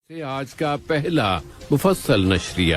سے آج کا پہلا مفصل نشریہ۔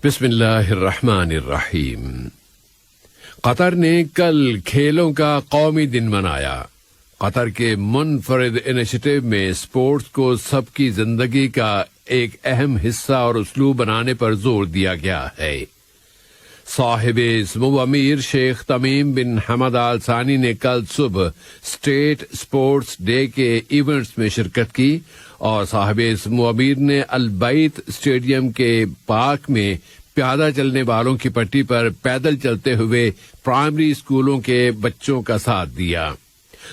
بسم اللہ الرحمن الرحیم۔ قطر نے کل کھیلوں کا قومی دن منایا۔ قطر کے منفرد انیشیٹو میں اسپورٹس کو سب کی زندگی کا ایک اہم حصہ اور اسلوب بنانے پر زور دیا گیا ہے۔ صاحب سمو امیر شیخ تمیم بن حمد آل ثانی نے کل صبح اسٹیٹ اسپورٹس ڈے کے ایونٹس میں شرکت کی اور صاحب سمو امیر نے البیت اسٹیڈیم کے پارک میں پیادہ چلنے والوں کی پٹی پر پیدل چلتے ہوئے پرائمری اسکولوں کے بچوں کا ساتھ دیا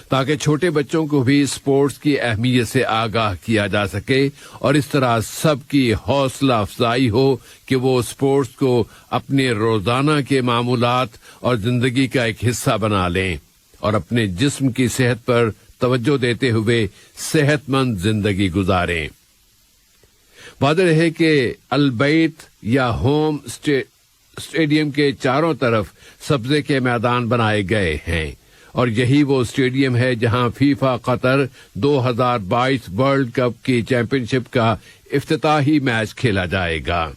تاکہ چھوٹے بچوں کو بھی اسپورٹس کی اہمیت سے آگاہ کیا جا سکے اور اس طرح سب کی حوصلہ افزائی ہو کہ وہ اسپورٹس کو اپنے روزانہ کے معمولات اور زندگی کا ایک حصہ بنا لیں اور اپنے جسم کی صحت پر توجہ دیتے ہوئے صحت مند زندگی گزاریں۔ واضح ہے کہ البیت یا ہوم اسٹیڈیم کے چاروں طرف سبزے کے میدان بنائے گئے ہیں اور یہی وہ اسٹیڈیم ہے جہاں فیفا قطر 2022 ورلڈ کپ کی چیمپئن شپ کا افتتاحی میچ کھیلا جائے گا۔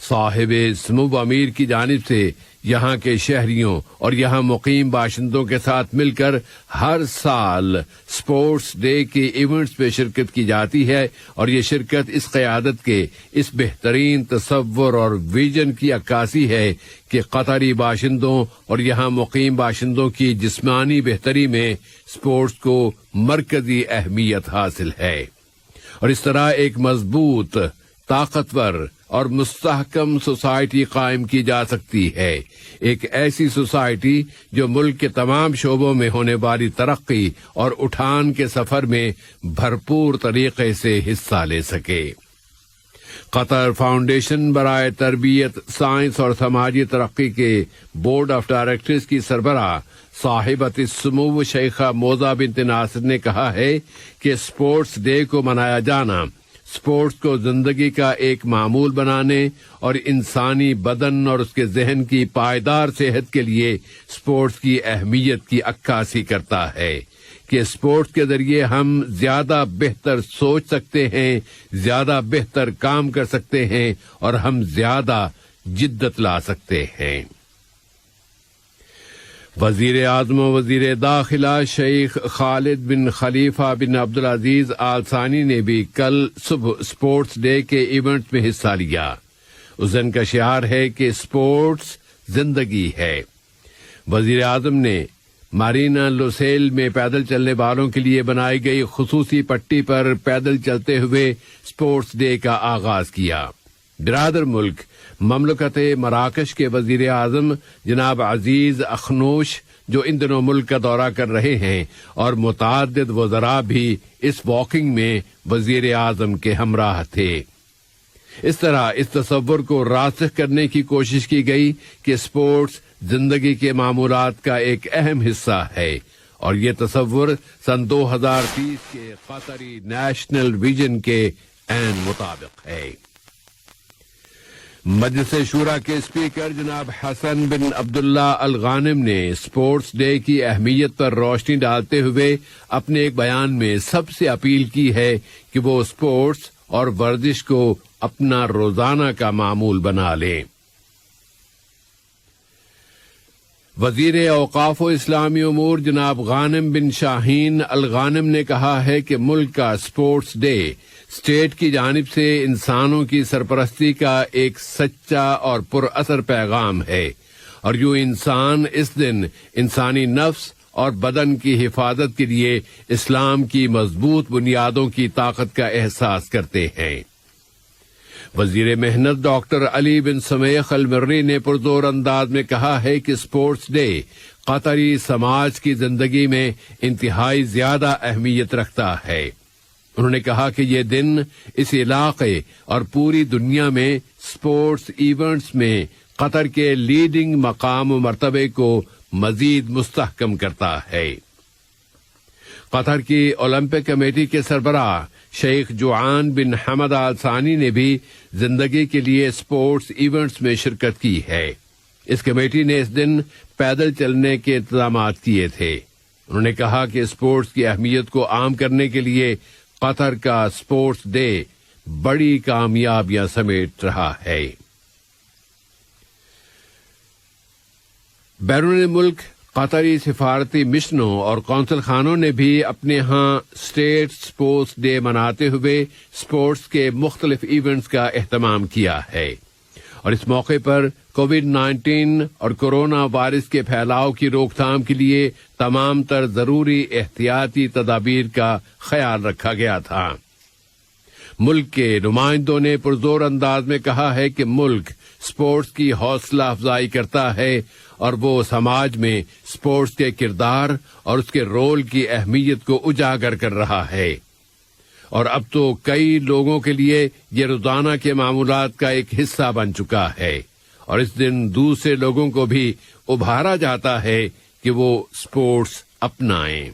صاحب سمو امیر کی جانب سے یہاں کے شہریوں اور یہاں مقیم باشندوں کے ساتھ مل کر ہر سال اسپورٹس ڈے کے ایونٹس میں شرکت کی جاتی ہے اور یہ شرکت اس قیادت کے اس بہترین تصور اور ویژن کی عکاسی ہے کہ قطری باشندوں اور یہاں مقیم باشندوں کی جسمانی بہتری میں اسپورٹس کو مرکزی اہمیت حاصل ہے اور اس طرح ایک مضبوط، طاقتور اور مستحکم سوسائٹی قائم کی جا سکتی ہے، ایک ایسی سوسائٹی جو ملک کے تمام شعبوں میں ہونے والی ترقی اور اٹھان کے سفر میں بھرپور طریقے سے حصہ لے سکے۔ قطر فاؤنڈیشن برائے تربیت، سائنس اور سماجی ترقی کے بورڈ آف ڈائریکٹرز کی سربراہ صاحبۃ السمو شیخہ موزہ بنت ناصر نے کہا ہے کہ اسپورٹس ڈے کو منایا جانا اسپورٹس کو زندگی کا ایک معمول بنانے اور انسانی بدن اور اس کے ذہن کی پائیدار صحت کے لیے اسپورٹس کی اہمیت کی عکاسی کرتا ہے کہ اسپورٹس کے ذریعے ہم زیادہ بہتر سوچ سکتے ہیں، زیادہ بہتر کام کر سکتے ہیں اور ہم زیادہ جدت لا سکتے ہیں۔ وزیر اعظم و وزیر داخلہ شیخ خالد بن خلیفہ بن عبدالعزیز آل ثانی نے بھی کل صبح اسپورٹس ڈے کے ایونٹ میں حصہ لیا۔ اس دن کا شعار ہے کہ اسپورٹس زندگی ہے۔ وزیر اعظم نے مارینا لوسیل میں پیدل چلنے والوں کے لیے بنائی گئی خصوصی پٹی پر پیدل چلتے ہوئے اسپورٹس ڈے کا آغاز کیا۔ برادر ملک مملکت مراکش کے وزیر اعظم جناب عزیز اخنوش جو ان دنوں ملک کا دورہ کر رہے ہیں اور متعدد وزراء بھی اس واکنگ میں وزیر اعظم کے ہمراہ تھے۔ اس طرح اس تصور کو راسخ کرنے کی کوشش کی گئی کہ اسپورٹس زندگی کے معمولات کا ایک اہم حصہ ہے اور یہ تصور سن 2030 کے قطری نیشنل ویژن کے عین مطابق ہے۔ مجلس شورا کے اسپیکر جناب حسن بن عبداللہ الغانم نے اسپورٹس ڈے کی اہمیت پر روشنی ڈالتے ہوئے اپنے ایک بیان میں سب سے اپیل کی ہے کہ وہ اسپورٹس اور ورزش کو اپنا روزانہ کا معمول بنا لیں۔ وزیر اوقاف و اسلامی امور جناب غانم بن شاہین الغانم نے کہا ہے کہ ملک کا اسپورٹس ڈے اسٹیٹ کی جانب سے انسانوں کی سرپرستی کا ایک سچا اور پر اثر پیغام ہے اور یوں انسان اس دن انسانی نفس اور بدن کی حفاظت کے لیے اسلام کی مضبوط بنیادوں کی طاقت کا احساس کرتے ہیں۔ وزیر محنت ڈاکٹر علی بن سمیخ المری نے پرزور انداز میں کہا ہے کہ اسپورٹس ڈے قطری سماج کی زندگی میں انتہائی زیادہ اہمیت رکھتا ہے۔ انہوں نے کہا کہ یہ دن اس علاقے اور پوری دنیا میں اسپورٹس ایونٹس میں قطر کے لیڈنگ مقام و مرتبے کو مزید مستحکم کرتا ہے۔ قطر کی اولمپک کمیٹی کے سربراہ شیخ جوعان بن حمد آل ثانی نے بھی زندگی کے لیے اسپورٹس ایونٹس میں شرکت کی ہے۔ اس کمیٹی نے اس دن پیدل چلنے کے انتظامات کیے تھے۔ انہوں نے کہا کہ اسپورٹس کی اہمیت کو عام کرنے کے لیے قطر کا اسپورٹس ڈے بڑی کامیابیاں سمیٹ رہا ہے۔ بیرون ملک قطری سفارتی مشنوں اور قونصل خانوں نے بھی اپنے ہاں اسٹیٹ اسپورٹس ڈے مناتے ہوئے اسپورٹس کے مختلف ایونٹس کا اہتمام کیا ہے، اور اس موقع پر کووڈ-19 اور کورونا وائرس کے پھیلاؤ کی روک تھام کے لیے تمام تر ضروری احتیاطی تدابیر کا خیال رکھا گیا تھا۔ ملک کے نمائندوں نے پرزور انداز میں کہا ہے کہ ملک اسپورٹس کی حوصلہ افزائی کرتا ہے اور وہ سماج میں اسپورٹس کے کردار اور اس کے رول کی اہمیت کو اجاگر کر رہا ہے، اور اب تو کئی لوگوں کے لیے یہ روزانہ کے معمولات کا ایک حصہ بن چکا ہے، اور اس دن دوسرے لوگوں کو بھی ابھارا جاتا ہے کہ وہ اسپورٹس اپنائیں۔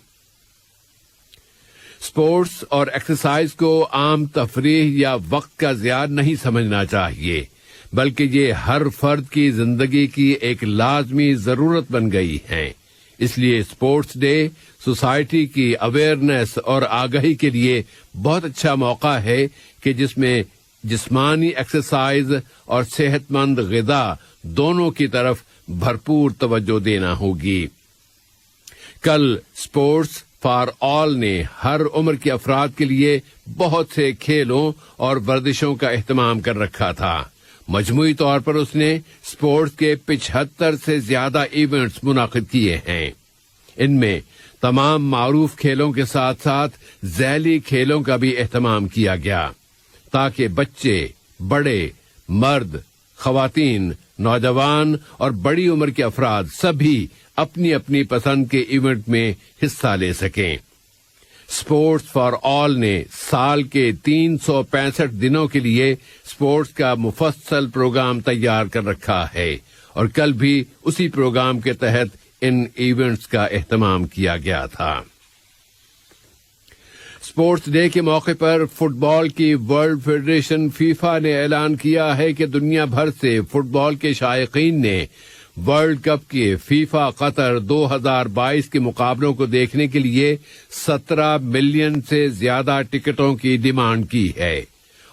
اسپورٹس اور ایکسرسائز کو عام تفریح یا وقت کا ضیاع نہیں سمجھنا چاہیے، بلکہ یہ ہر فرد کی زندگی کی ایک لازمی ضرورت بن گئی ہے۔ اس لیے اسپورٹس ڈے سوسائٹی کی اویئرنیس اور آگاہی کے لیے بہت اچھا موقع ہے کہ جس میں جسمانی ایکسرسائز اور صحت مند غذا دونوں کی طرف بھرپور توجہ دینا ہوگی۔ کل اسپورٹس فار آل نے ہر عمر کے افراد کے لیے بہت سے کھیلوں اور ورزشوں کا اہتمام کر رکھا تھا۔ مجموعی طور پر اس نے اسپورٹس کے 75 سے زیادہ ایونٹس منعقد کیے ہیں۔ ان میں تمام معروف کھیلوں کے ساتھ ساتھ ذیلی کھیلوں کا بھی اہتمام کیا گیا، تاکہ بچے، بڑے، مرد، خواتین، نوجوان اور بڑی عمر کے افراد سبھی اپنی اپنی پسند کے ایونٹ میں حصہ لے سکیں۔ اسپورٹس فار آل نے سال کے 365 دنوں کے لیے اسپورٹس کا مفصل پروگرام تیار کر رکھا ہے، اور کل بھی اسی پروگرام کے تحت ان ایونٹس کا اہتمام کیا گیا تھا۔ اسپورٹس ڈے کے موقع پر فٹ بال کی ورلڈ فیڈریشن فیفا نے اعلان کیا ہے کہ دنیا بھر سے فٹ بال کے شائقین نے ورلڈ کپ کے فیفا قطر 2022 کے مقابلوں کو دیکھنے کے لیے 17 ملین سے زیادہ ٹکٹوں کی ڈیمانڈ کی ہے،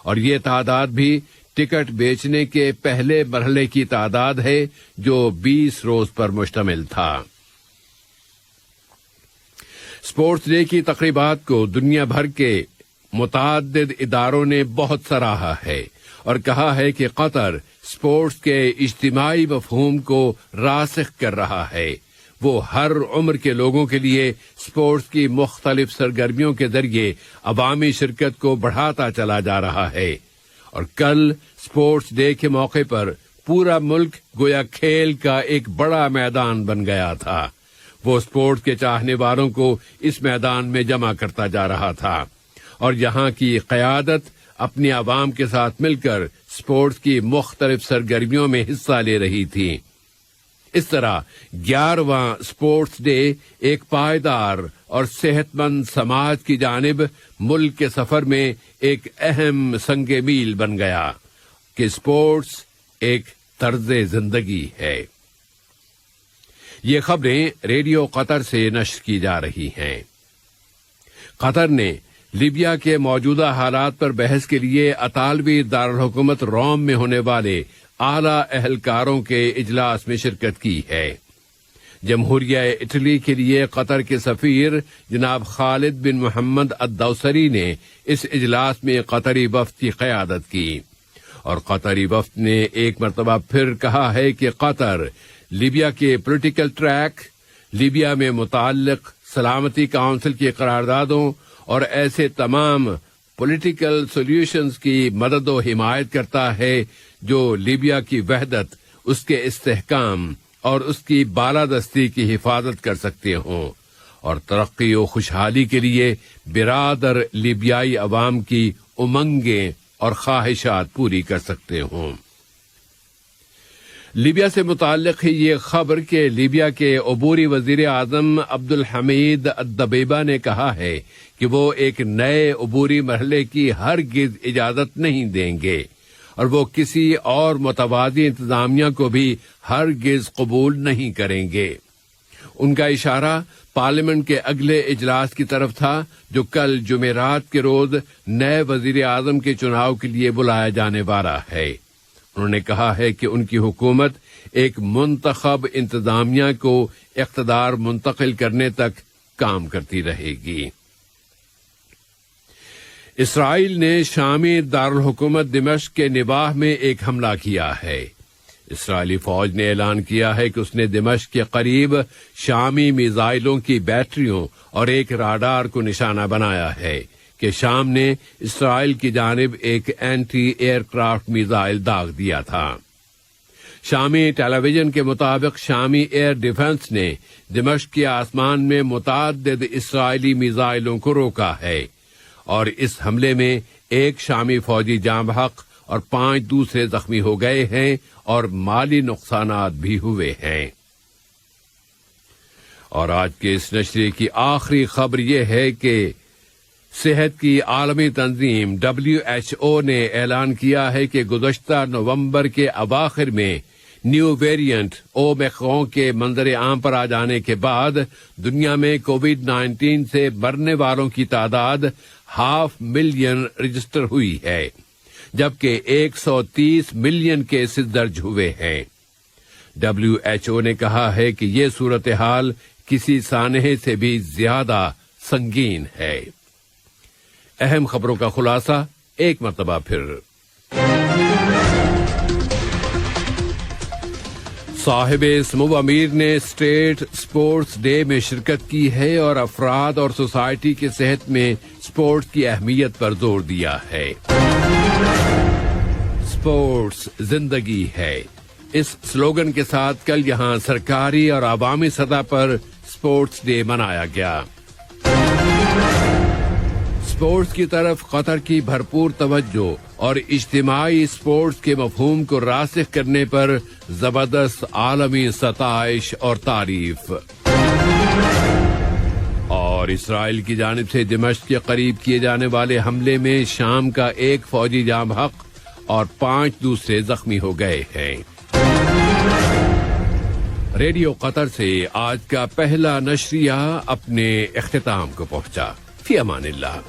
اور یہ تعداد بھی ٹکٹ بیچنے کے پہلے مرحلے کی تعداد ہے جو 20 روز پر مشتمل تھا۔ اسپورٹس ڈے کی تقریبات کو دنیا بھر کے متعدد اداروں نے بہت سراہا ہے اور کہا ہے کہ قطر اسپورٹس کے اجتماعی مفہوم کو راسخ کر رہا ہے۔ وہ ہر عمر کے لوگوں کے لیے اسپورٹس کی مختلف سرگرمیوں کے ذریعے عوامی شرکت کو بڑھاتا چلا جا رہا ہے، اور کل اسپورٹس ڈے کے موقع پر پورا ملک گویا کھیل کا ایک بڑا میدان بن گیا تھا۔ وہ اسپورٹس کے چاہنے والوں کو اس میدان میں جمع کرتا جا رہا تھا، اور یہاں کی قیادت اپنی عوام کے ساتھ مل کر اسپورٹس کی مختلف سرگرمیوں میں حصہ لے رہی تھی۔ اس طرح 11واں اسپورٹس ڈے ایک پائیدار اور صحت مند سماج کی جانب ملک کے سفر میں ایک اہم سنگ میل بن گیا کہ اسپورٹس ایک طرز زندگی ہے۔ یہ خبریں ریڈیو قطر سے نشر کی جا رہی ہیں۔ قطر نے لیبیا کے موجودہ حالات پر بحث کے لیے اطالوی دارالحکومت روم میں ہونے والے اعلیٰ اہلکاروں کے اجلاس میں شرکت کی ہے۔ جمہوریہ اٹلی کے لیے قطر کے سفیر جناب خالد بن محمد الدوسری نے اس اجلاس میں قطری وفد کی قیادت کی، اور قطری وفد نے ایک مرتبہ پھر کہا ہے کہ قطر لیبیا کے پولیٹیکل ٹریک، لیبیا میں متعلق سلامتی کونسل کی قراردادوں اور ایسے تمام پولیٹیکل سولوشنز کی مدد و حمایت کرتا ہے جو لیبیا کی وحدت، اس کے استحکام اور اس کی بالادستی کی حفاظت کر سکتے ہوں، اور ترقی و خوشحالی کے لیے برادر لیبیائی عوام کی امنگیں اور خواہشات پوری کر سکتے ہوں۔ لیبیا سے متعلق ہے یہ خبر کہ لیبیا کے عبوری وزیر اعظم عبدالحمید الدبیبہ نے کہا ہے کہ وہ ایک نئے عبوری مرحلے کی ہرگز اجازت نہیں دیں گے اور وہ کسی اور متوازی انتظامیہ کو بھی ہرگز قبول نہیں کریں گے۔ ان کا اشارہ پارلیمنٹ کے اگلے اجلاس کی طرف تھا جو کل جمعرات کے روز نئے وزیر اعظم کے چناؤ کے لیے بلایا جانے والا ہے۔ انہوں نے کہا ہے کہ ان کی حکومت ایک منتخب انتظامیہ کو اقتدار منتقل کرنے تک کام کرتی رہے گی۔ اسرائیل نے شامی دارالحکومت دمشق کے نواح میں ایک حملہ کیا ہے۔ اسرائیلی فوج نے اعلان کیا ہے کہ اس نے دمشق کے قریب شامی میزائلوں کی بیٹریوں اور ایک راڈار کو نشانہ بنایا ہے کہ شام نے اسرائیل کی جانب ایک اینٹی ایئر کرافٹ میزائل داغ دیا تھا۔ شامی ٹیلی ویژن کے مطابق شامی ایئر ڈیفنس نے دمشق کے آسمان میں متعدد اسرائیلی میزائلوں کو روکا ہے اور اس حملے میں ایک شامی فوجی جاں بحق اور 5 دوسرے زخمی ہو گئے ہیں اور مالی نقصانات بھی ہوئے ہیں۔ اور آج کے اس نشریے کی آخری خبر یہ ہے کہ صحت کی عالمی تنظیم WHO نے اعلان کیا ہے کہ گزشتہ نومبر کے اواخر میں نیو ویریئنٹ اومیکرون کے منظر عام پر آ جانے کے بعد دنیا میں کووڈ-19 سے مرنے والوں کی تعداد 500,000 رجسٹر ہوئی ہے، جبکہ 130 ملین کیسز درج ہوئے ہیں۔ WHO نے کہا ہے کہ یہ صورتحال کسی سانحے سے بھی زیادہ سنگین ہے۔ اہم خبروں کا خلاصہ ایک مرتبہ پھر۔ صاحب سمو امیر نے اسٹیٹ اسپورٹس ڈے میں شرکت کی ہے اور افراد اور سوسائٹی کی صحت میں اسپورٹس کی اہمیت پر زور دیا ہے۔ اسپورٹس زندگی ہے، اس سلوگن کے ساتھ کل یہاں سرکاری اور عوامی سطح پر اسپورٹس ڈے منایا گیا۔ اسپورٹس کی طرف قطر کی بھرپور توجہ اور اجتماعی اسپورٹس کے مفہوم کو راسخ کرنے پر زبردست عالمی ستائش اور تعریف۔ اور اسرائیل کی جانب سے دمشق کے قریب کیے جانے والے حملے میں شام کا ایک فوجی جاں بحق اور 5 دوسرے زخمی ہو گئے ہیں۔ ریڈیو قطر سے آج کا پہلا نشریہ اپنے اختتام کو پہنچا۔ فی امان اللہ۔